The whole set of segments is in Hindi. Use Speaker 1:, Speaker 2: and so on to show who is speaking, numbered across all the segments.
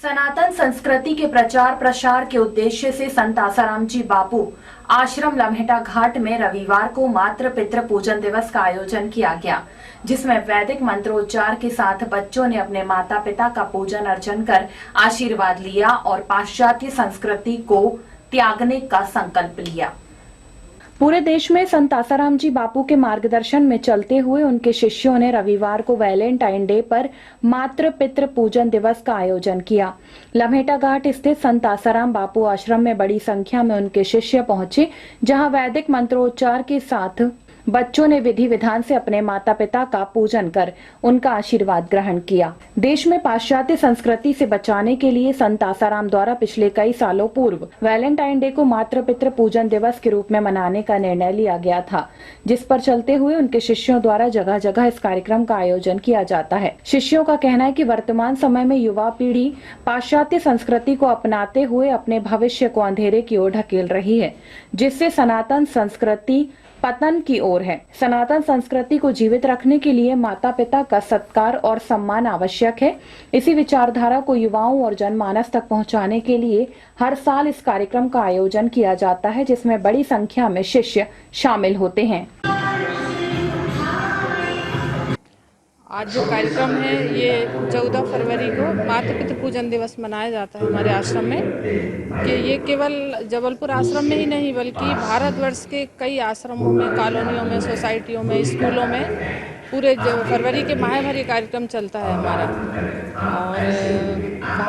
Speaker 1: सनातन संस्कृति के प्रचार प्रसार के उद्देश्य से संत आसाराम जी बापू आश्रम लम्हेटा घाट में रविवार को मातृ पितृ पूजन दिवस का आयोजन किया गया, जिसमें वैदिक मंत्रोच्चार के साथ बच्चों ने अपने माता पिता का पूजन अर्चन कर आशीर्वाद लिया और पाश्चात्य संस्कृति को त्यागने का संकल्प लिया। पूरे देश में संत आसाराम जी बापू के मार्गदर्शन में चलते हुए उनके शिष्यों ने रविवार को वैलेंटाइन डे पर मातृ पितृ पूजन दिवस का आयोजन किया। लम्हेटा घाट स्थित संत आसाराम बापू आश्रम में बड़ी संख्या में उनके शिष्य पहुंचे, जहां वैदिक मंत्रोच्चार के साथ बच्चों ने विधि विधान से अपने माता पिता का पूजन कर उनका आशीर्वाद ग्रहण किया। देश में पाश्चात्य संस्कृति से बचाने के लिए संत आसाराम द्वारा पिछले कई सालों पूर्व वैलेंटाइन डे को मातृ पितृ पूजन दिवस के रूप में मनाने का निर्णय लिया गया था, जिस पर चलते हुए उनके शिष्यों द्वारा जगह जगह इस कार्यक्रम का आयोजन किया जाता है। शिष्यों का कहना है कि वर्तमान समय में युवा पीढ़ी पाश्चात्य संस्कृति को अपनाते हुए अपने भविष्य को अंधेरे की ओर ढकेल रही है, जिससे सनातन संस्कृति पतन की ओर है। सनातन संस्कृति को जीवित रखने के लिए माता पिता का सत्कार और सम्मान आवश्यक है। इसी विचारधारा को युवाओं और जनमानस तक पहुंचाने के लिए हर साल इस कार्यक्रम का आयोजन किया जाता है, जिसमें बड़ी संख्या में शिष्य शामिल होते हैं।
Speaker 2: आज जो कार्यक्रम है ये 14 फरवरी को मातृ पितृ पूजन दिवस मनाया जाता है हमारे आश्रम में। कि ये केवल जबलपुर आश्रम में ही नहीं बल्कि भारतवर्ष के कई आश्रमों में, कॉलोनियों में, सोसाइटियों में, स्कूलों में पूरे फरवरी के माह भर ये कार्यक्रम चलता है हमारा।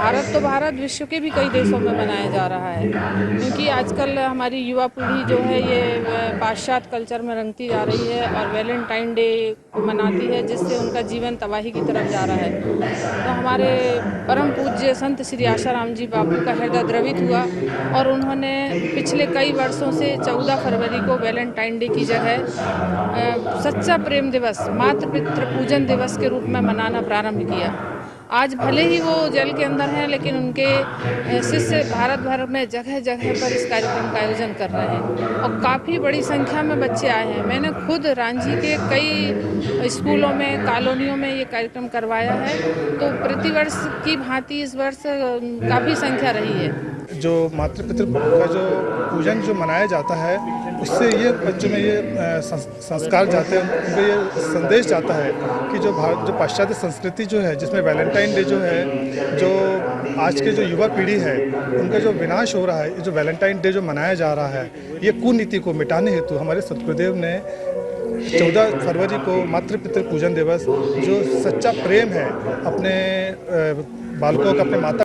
Speaker 2: और भारत विश्व के भी कई देशों में मनाया जा रहा है, क्योंकि आजकल हमारी युवा पीढ़ी जो है ये पाश्चात्य कल्चर में रंगती जा रही है और वैलेंटाइन डे मनाती है, जिससे उनका जीवन तबाही की तरफ जा रहा है। तो हमारे परम पूज्य संत श्री आसाराम जी बापू का हृदय द्रवित हुआ और उन्होंने पिछले कई वर्षों से 14 फरवरी को वैलेंटाइन डे की जगह सच्चा प्रेम दिवस मातृ पितृ पूजन दिवस के रूप में मनाना प्रारंभ किया। आज भले ही वो जेल के अंदर हैं, लेकिन उनके शिष्य भारत भर में जगह जगह पर इस कार्यक्रम का आयोजन कर रहे हैं और काफ़ी बड़ी संख्या में बच्चे आए हैं। मैंने खुद रांची के कई स्कूलों में, कॉलोनियों में ये कार्यक्रम करवाया है, तो प्रतिवर्ष की भांति इस वर्ष काफ़ी संख्या रही है।
Speaker 3: जो मातृ पितृ का जो पूजन जो मनाया जाता है, उससे ये बच्चों में ये संस्कार जाते हैं, उनको ये संदेश जाता है कि जो पाश्चात्य संस्कृति जो है, जिसमें वैलेंटाइन डे जो है, जो आज के जो युवा पीढ़ी है उनका जो विनाश हो रहा है, जो वैलेंटाइन डे जो मनाया जा रहा है, ये कुनीति को मिटाने हेतु हमारे सतगुरुदेव ने 14 फरवरी को मातृ पितृ पूजन दिवस, जो सच्चा प्रेम है अपने बालकों का, अपने माता